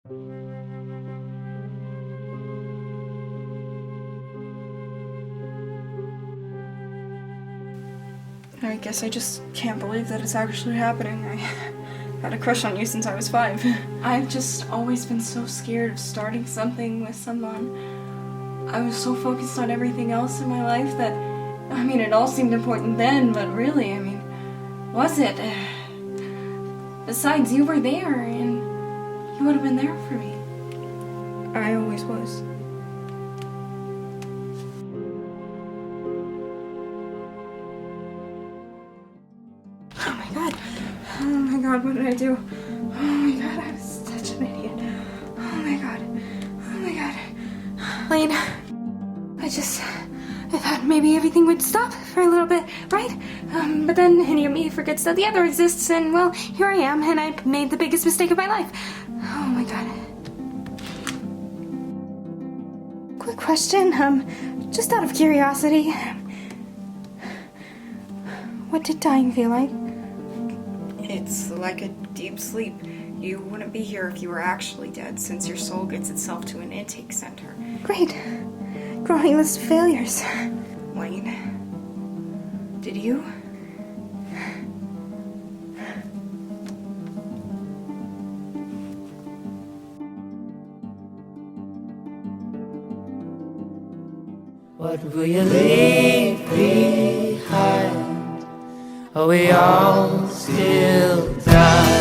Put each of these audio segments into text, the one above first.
I guess I just can't believe that it's actually happening. I had a crush on you since I was 5. I've just always been so scared of starting something with someone. I was so focused on everything else in my life that, it all seemed important then, but really, was it? Besides, you were there, and you would have been there for me. I always was. Oh my god, what did I do? Oh my god, I was such an idiot. Oh my god. Lane, I thought maybe everything would stop for a little bit, right? But then any of me forgets that the other exists, and well, here I am, and I made the biggest mistake of my life. Oh my god. Quick question, just out of curiosity. What did dying feel like? It's like a deep sleep. You wouldn't be here if you were actually dead, since your soul gets itself to an intake center. Great. Growing list of failures. Wayne, did you? What will you leave behind? Are we all still die?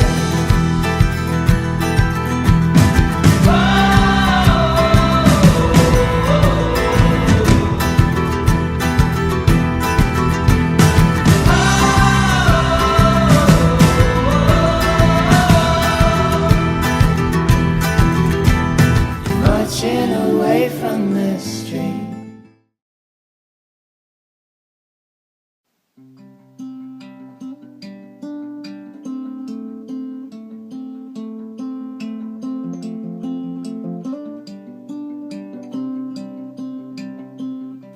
Marching away from this street.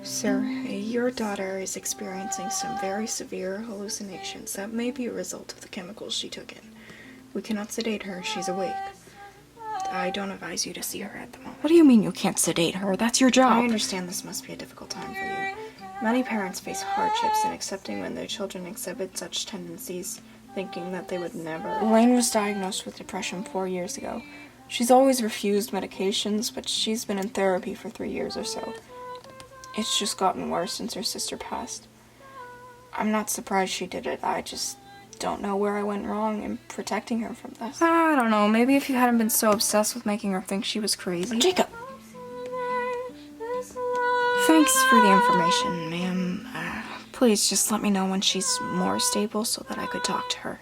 Sir, your daughter is experiencing some very severe hallucinations that may be a result of the chemicals she took in. We cannot sedate her, she's awake. I don't advise you to see her at the moment. What do you mean you can't sedate her? That's your job. I understand this must be a difficult time for you. Many parents face hardships in accepting when their children exhibit such tendencies, thinking that they would never. Elaine was diagnosed with depression 4 years ago. She's always refused medications, but she's been in therapy for 3 years or so. It's just gotten worse since her sister passed. I'm not surprised she did it. I just don't know where I went wrong in protecting her from this. I don't know. Maybe if you hadn't been so obsessed with making her think she was crazy. Jacob! Thanks for the information, ma'am. Please just let me know when she's more stable so that I could talk to her.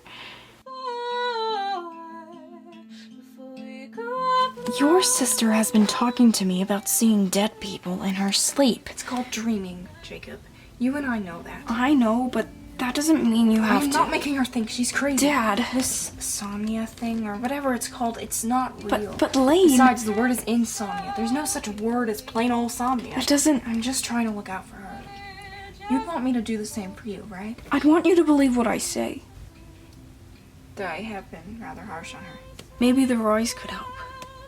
Your sister has been talking to me about seeing dead people in her sleep. It's called dreaming, Jacob. You and I know that. I know, but that doesn't mean you have I'm to. not making her think she's crazy. Dad. This Somnia thing, or whatever it's called, it's not real. But Lane. Besides, the word is insomnia. There's no such word as plain old somnia. That doesn't. I'm just trying to look out for her. You'd want me to do the same for you, right? I'd want you to believe what I say. I have been rather harsh on her. Maybe the Roys could help.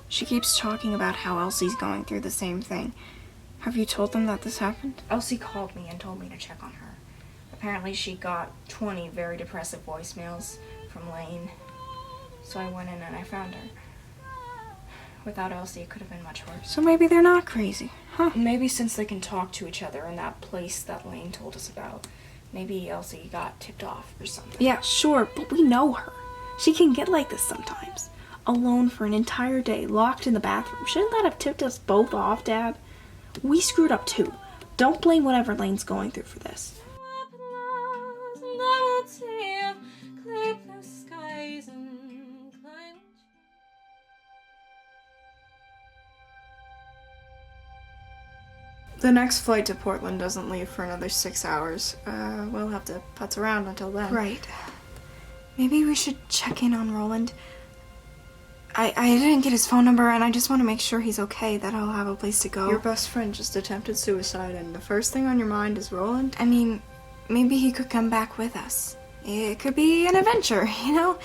She keeps talking about how Elsie's going through the same thing. Have you told them that this happened? Elsie called me and told me to check on her. Apparently she got 20 very depressive voicemails from Lane. So I went in and I found her. Without Elsie, it could have been much worse. So maybe they're not crazy, huh? Maybe since they can talk to each other in that place that Lane told us about, maybe Elsie got tipped off or something. Yeah, sure, but we know her. She can get like this sometimes. Alone for an entire day, locked in the bathroom. Shouldn't that have tipped us both off, Dad? We screwed up too. Don't blame whatever Lane's going through for this. The next flight to Portland doesn't leave for another 6 hours. We'll have to putz around until then. Right. Maybe we should check in on Roland. I didn't get his phone number, and I just want to make sure he's okay, that I'll have a place to go. Your best friend just attempted suicide, and the first thing on your mind is Roland? I mean, maybe he could come back with us. It could be an adventure, you know?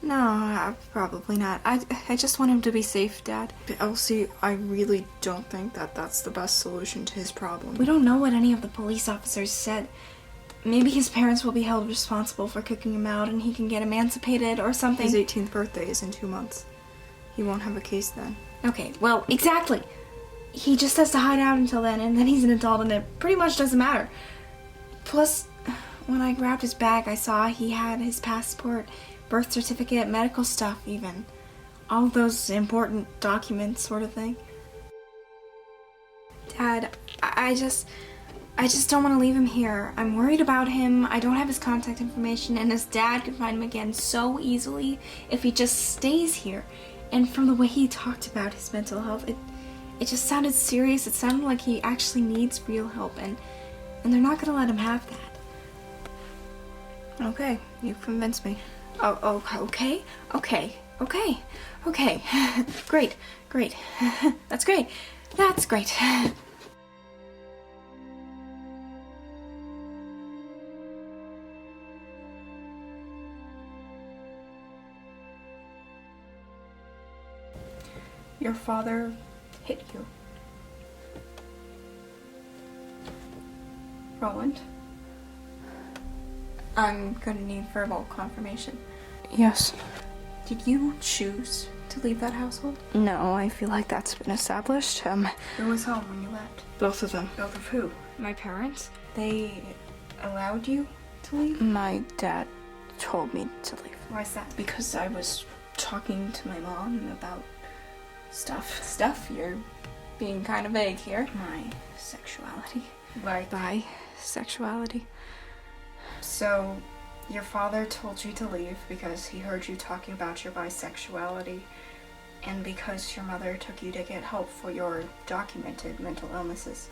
No, probably not. I just want him to be safe, Dad. But Elsie, I really don't think that that's the best solution to his problem. We don't know what any of the police officers said. Maybe his parents will be held responsible for kicking him out and he can get emancipated or something. His 18th birthday is in 2 months. He won't have a case then. Okay, well, exactly. He just has to hide out until then, and then he's an adult and it pretty much doesn't matter. Plus, when I grabbed his bag, I saw he had his passport, birth certificate, medical stuff even. All those important documents sort of thing. Dad, I just don't want to leave him here. I'm worried about him. I don't have his contact information, and his dad could find him again so easily if he just stays here. And from the way he talked about his mental health, it just sounded serious. It sounded like he actually needs real help, and they're not gonna let him have that. Okay, you've convinced me. Oh, okay. Great. That's great. Your father hit you. Roland? I'm gonna need verbal confirmation. Yes. Did you choose to leave that household? No, I feel like that's been established. Who was home when you left? Both of them. Both of who? My parents? They allowed you to leave? My dad told me to leave. Why's that? Because I was talking to my mom about stuff. Stuff? You're being kind of vague here. My sexuality. Like Bisexuality. So, your father told you to leave because he heard you talking about your bisexuality and because your mother took you to get help for your documented mental illnesses.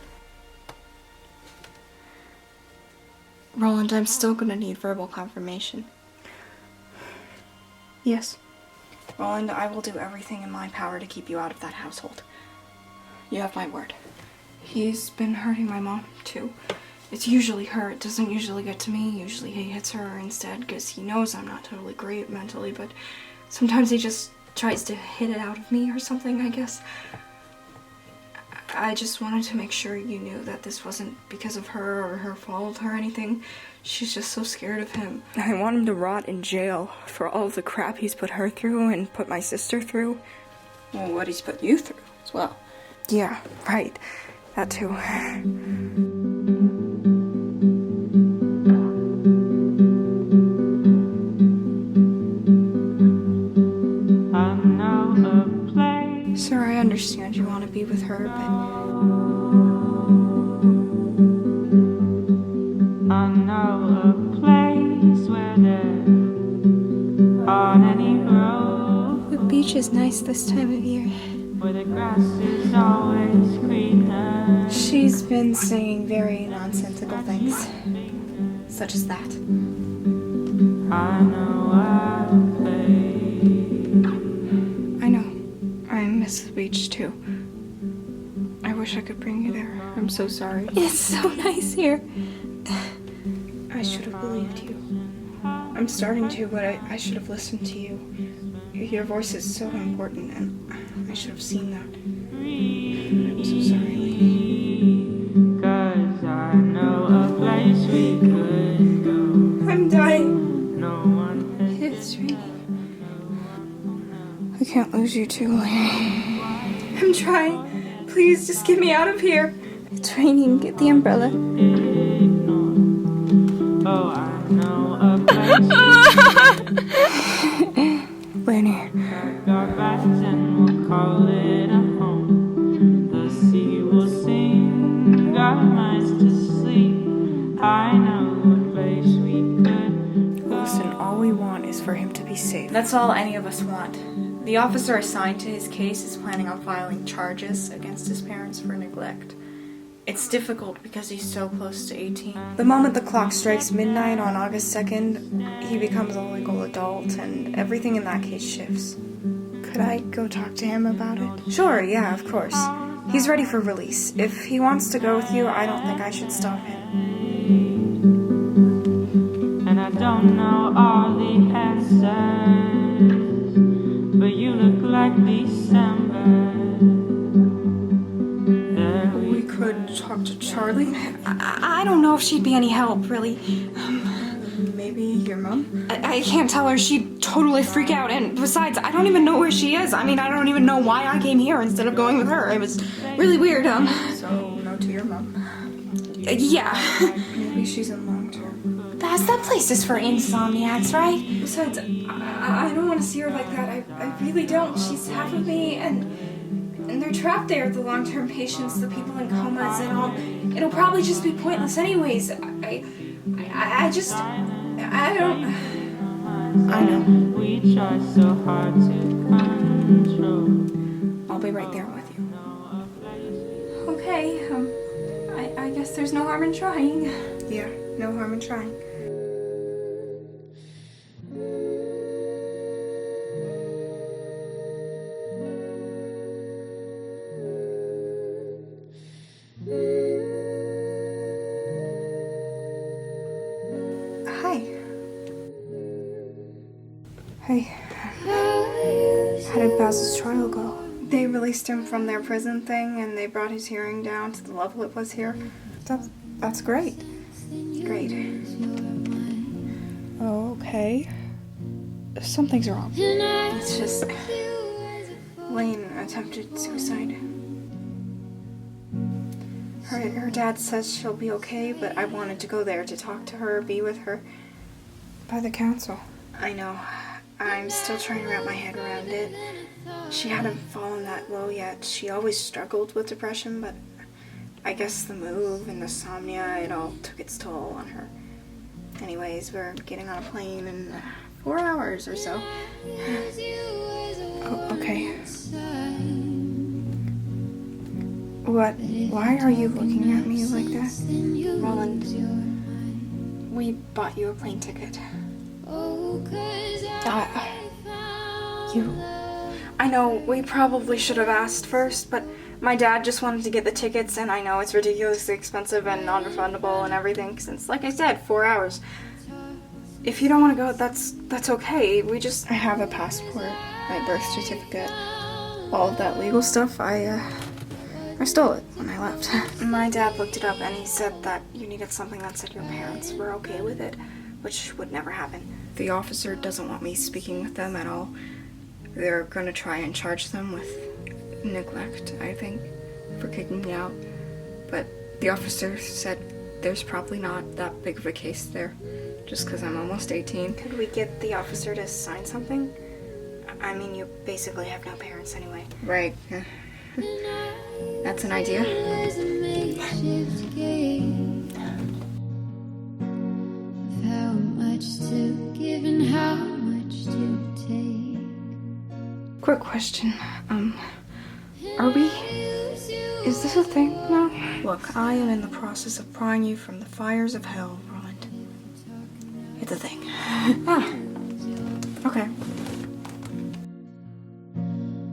Roland, I'm still gonna need verbal confirmation. Yes. Roland, I will do everything in my power to keep you out of that household. You have my word. He's been hurting my mom, too. It's usually her. It doesn't usually get to me. Usually he hits her instead because he knows I'm not totally great mentally, but sometimes he just tries to hit it out of me or something, I guess. I just wanted to make sure you knew that this wasn't because of her or her fault or anything. She's just so scared of him. I want him to rot in jail for all of the crap he's put her through and put my sister through. Well, what he's put you through as well. Yeah, right. That too. Sir, I understand you want to be with her, but I know a place where there aren't any roads, the beach is nice this time of year. where the grass is always greener. She's been saying very nonsensical things, such as that. I know a place. I know. I miss the beach too. I wish I could bring you there. I'm so sorry. It's so nice here. I should have believed you. I'm starting to, but I should have listened to you. Your voice is so important, and I should have seen that. I'm so sorry, Lee. 'Cause I know a place we could go. I'm dying. No one It's raining. I can't lose you too, Lee. I'm trying. Please, just get me out of here. It's raining. Get the umbrella. ignore. Oh, I know a place Lenny. we our bags and we'll call it a home. The sea will sing our minds to sleep. I know a place we could go. Listen, all we want is for him to be safe. That's all any of us want. The officer assigned to his case is planning on filing charges against his parents for neglect. It's difficult because he's so close to 18. The moment the clock strikes midnight on August 2nd, he becomes a legal adult and everything in that case shifts. Could I go talk to him about it? Sure, yeah, of course. He's ready for release. If he wants to go with you, I don't think I should stop him. And I don't know all the answers. December. We could talk to Charlie. I don't know if she'd be any help, really. Maybe your mom? I can't tell her. She'd totally freak out. And besides, I don't even know where she is. I mean, I don't even know why I came here instead of going with her. It was really weird. So, no to your mom? Yeah. Maybe she's in long-term. That place is for insomniacs, right? Besides, I don't want to see her like that. I really don't. She's half of me, and they're trapped there, the long-term patients, the people in comas and all. It'll probably just be pointless anyways. I don't... I know. We try so hard to control. I'll be right there with you. Okay, I guess there's no harm in trying. Yeah, no harm in trying. Hi. Hey. How did Basil's trial go? They released him from their prison thing and they brought his hearing down to the level it was here. That's great. Great. Okay. Something's wrong. It's just... Lane attempted suicide. Her dad says she'll be okay, but I wanted to go there to talk to her, be with her. By the council. I know. I'm still trying to wrap my head around it. She hadn't fallen that low yet. She always struggled with depression, but I guess the move and the Somnia, it all took its toll on her. Anyways, we're getting on a plane in 4 hours or so. Oh, okay. What? Why are you looking at me like that? Roland, we bought you a plane ticket. I know, we probably should have asked first, but my dad just wanted to get the tickets, and I know it's ridiculously expensive and non-refundable and everything, since, like I said, 4 hours. If you don't want to go, that's okay. I have a passport, my birth certificate, all of that legal stuff. I stole it when I left. My dad looked it up, and he said that you needed something that said your parents were okay with it, which would never happen. The officer doesn't want me speaking with them at all. They're gonna try and charge them with neglect, I think, for kicking me out. But the officer said there's probably not that big of a case there, just because I'm almost 18. Could we get the officer to sign something? I mean, you basically have no parents anyway. Right. That's an idea. How much to give and how much to take. Quick question. Is this a thing now? Look, I am in the process of prying you from the fires of hell, Roland. It's a thing. Okay.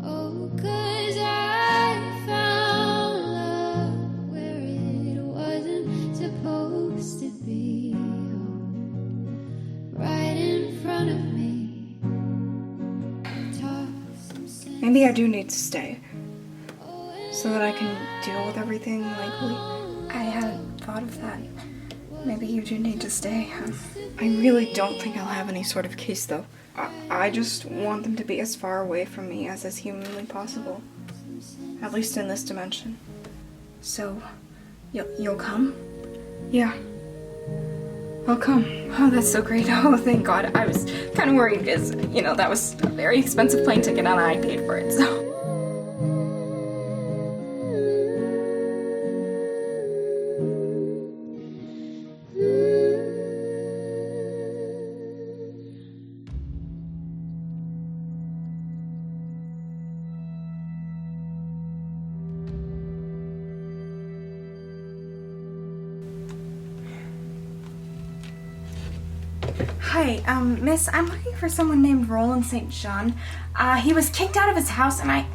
Oh, 'cause I found love where it wasn't supposed to be. Right in front of me. Maybe I do need to stay, so that I can deal with everything legally. I hadn't thought of that. Maybe you do need to stay. I really don't think I'll have any sort of case, though. I just want them to be as far away from me as is humanly possible. At least in this dimension. So, you'll come? Yeah. I'll come. Oh, that's so great. Oh, thank God. I was kind of worried because, that was a very expensive plane ticket and I paid for it, so... Hi, miss, I'm looking for someone named Roland St. John. He was kicked out of his house and I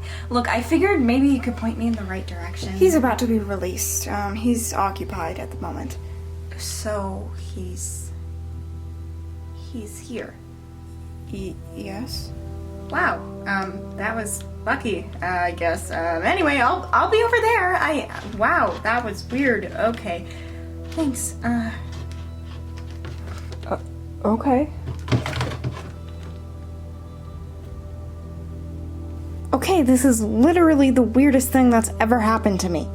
figured maybe you could point me in the right direction. He's about to be released. He's occupied at the moment. So, he's here. Yes? Wow, that was lucky, I guess. Anyway, I'll be over there. Wow, that was weird. Okay. Thanks. Okay. Okay, this is literally the weirdest thing that's ever happened to me.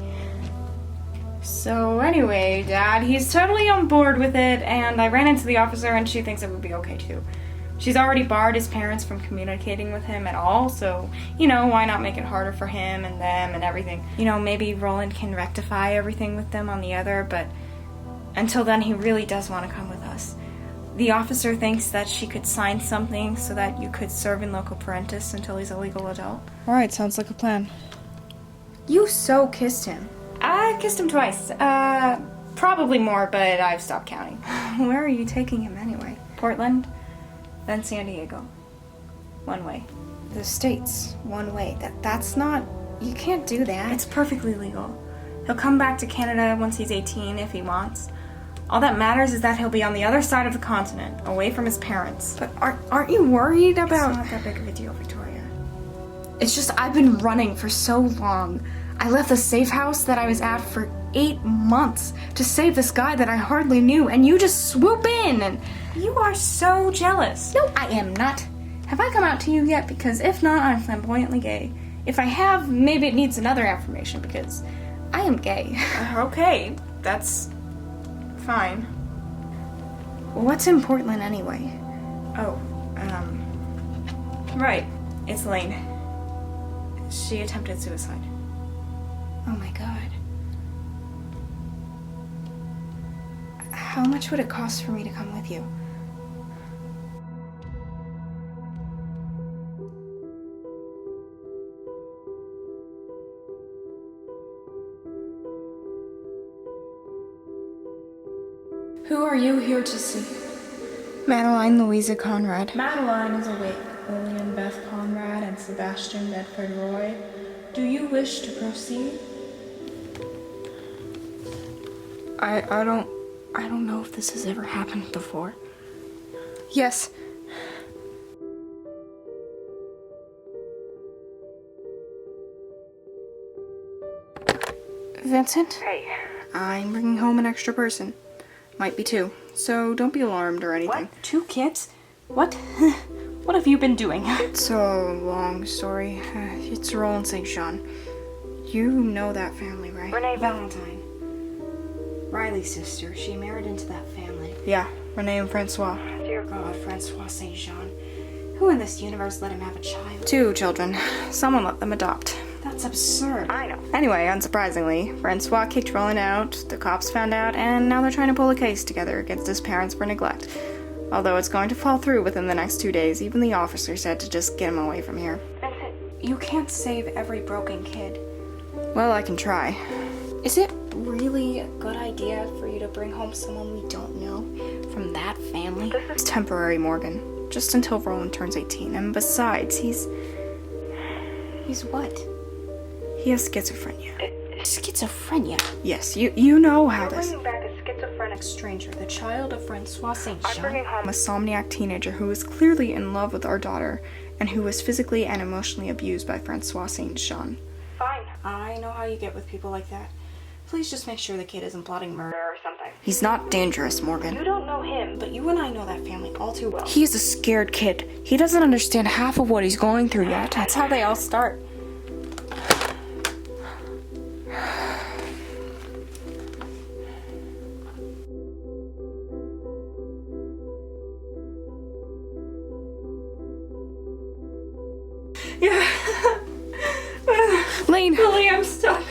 So anyway, Dad, he's totally on board with it, and I ran into the officer and she thinks it would be okay too. She's already barred his parents from communicating with him at all, so, why not make it harder for him and them and everything? Maybe Roland can rectify everything with them on the other, but until then he really does want to come with us. The officer thinks that she could sign something so that you could serve in loco parentis until he's a legal adult. Alright, sounds like a plan. You so kissed him. I kissed him twice. Probably more, but I've stopped counting. Where are you taking him anyway? Portland? Then San Diego. One way. The States. One way. That's not... You can't do that. It's perfectly legal. He'll come back to Canada once he's 18 if he wants. All that matters is that he'll be on the other side of the continent, away from his parents. But aren't you worried about... It's not that big of a deal, Victoria. It's just I've been running for so long. I left the safe house that I was at for 8 months to save this guy that I hardly knew, and you just swoop in and... You are so jealous. No, I am not. Have I come out to you yet? Because if not, I'm flamboyantly gay. If I have, maybe it needs another affirmation, because I am gay. Okay, that's fine. What's in Portland anyway? Oh, right. It's Lane. She attempted suicide. Oh my god. How much would it cost for me to come with you? Who are you here to see? Madeline Louisa Conrad. Madeline is awake. Lillian Beth Conrad and Sebastian Bedford Roy. Do you wish to proceed? I don't know if this has ever happened before. Yes. Vincent? Hey. I'm bringing home an extra person. Might be 2. So don't be alarmed or anything. What? 2 kids? What? What have you been doing? It's a long story. It's Roland St. Jean. You know that family, right? Renee Valentine. Riley's sister. She married into that family. Yeah, Renee and Francois. Dear God, Francois St. Jean. Who in this universe let him have a child? 2 children. Someone let them adopt. That's absurd. I know. Anyway, unsurprisingly, Francois kicked Roland out, the cops found out, and now they're trying to pull a case together against his parents for neglect. Although it's going to fall through within the next 2 days, even the officer said to just get him away from here. Vincent, you can't save every broken kid. Well, I can try. Is it really a good idea for you to bring home someone we don't know from that family? It's temporary, Morgan. Just until Roland turns 18. And besides, he's what? He has schizophrenia. Schizophrenia? Yes, you know how this... You're bringing back a schizophrenic stranger, the child of Francois St. Jean. I'm bringing home a Somniac teenager who is clearly in love with our daughter and who was physically and emotionally abused by Francois St. Jean. Fine. I know how you get with people like that. Please just make sure the kid isn't plotting murder or something. He's not dangerous, Morgan. You don't know him, but you and I know that family all too well. He's a scared kid. He doesn't understand half of what he's going through yet. That's how they all start. Yeah. Lane. Lily, I'm stuck.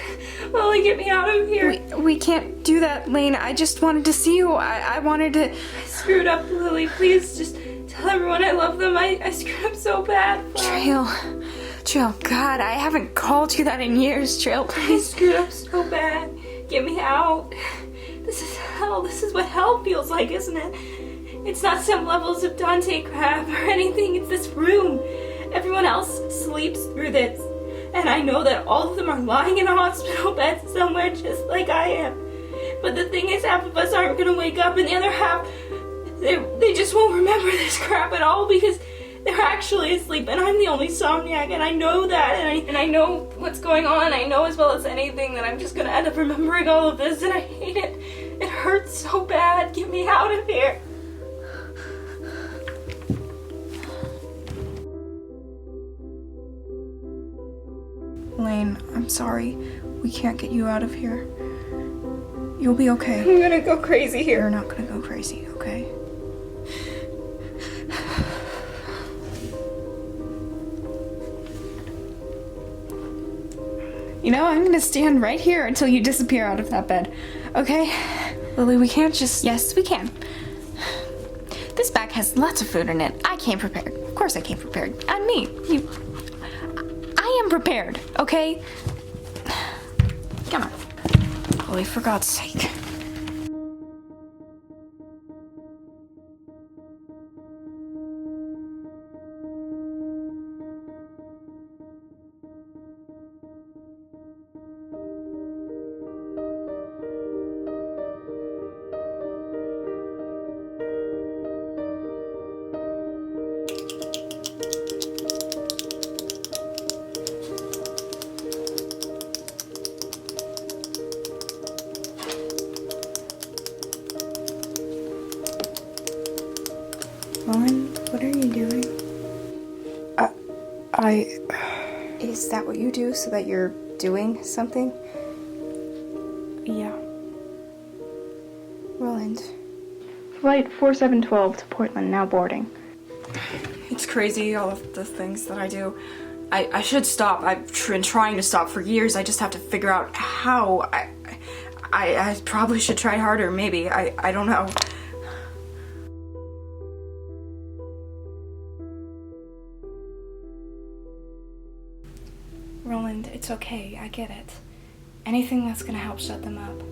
Lily, get me out of here. We can't do that, Lane. I just wanted to see you. I wanted to... I screwed up, Lily. Please just tell everyone I love them. I screwed up so bad. Trail, God, I haven't called you that in years, Trail. I screwed up so bad. Get me out. This is hell. This is what hell feels like, isn't it? It's not some levels of Dante crap or anything. It's this room. Everyone else sleeps through this. And I know that all of them are lying in a hospital bed somewhere just like I am. But the thing is, half of us aren't going to wake up, and the other half, they just won't remember this crap at all because They're actually asleep, and I'm the only Somniac, and I know that, and I know what's going on. I know as well as anything that I'm just gonna end up remembering all of this, and I hate it. It hurts so bad. Get me out of here. Lane, I'm sorry. We can't get you out of here. You'll be okay. I'm gonna go crazy here. You're not gonna go crazy, okay? You know, I'm gonna stand right here until you disappear out of that bed, okay? Lily, we can't just... Yes, we can. This bag has lots of food in it. I came prepared. Of course I came prepared. And me. I am prepared, okay? Come on. Lily, for God's sake. Lauren, what are you doing? Is that what you do so that you're doing something? Yeah. Roland. Flight 4712 to Portland, now boarding. It's crazy, all of the things that I do. I should stop. I've been trying to stop for years. I just have to figure out how. I probably should try harder, maybe. I don't know. Roland, it's okay. I get it. Anything that's gonna help shut them up.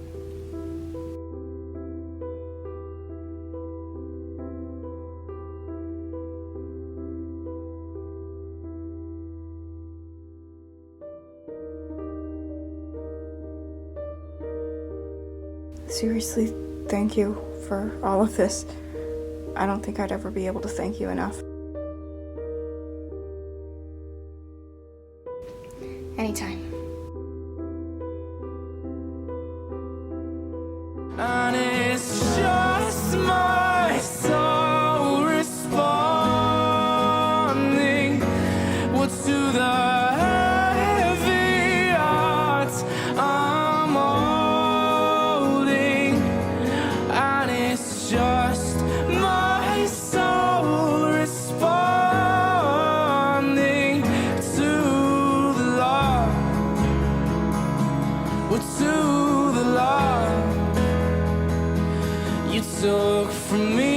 Seriously, thank you for all of this. I don't think I'd ever be able to thank you enough. Anytime. And it's just my soul responding. What's to the heavy heart I'm holding? And it's just my soul responding to the love. What's to the love you took from me?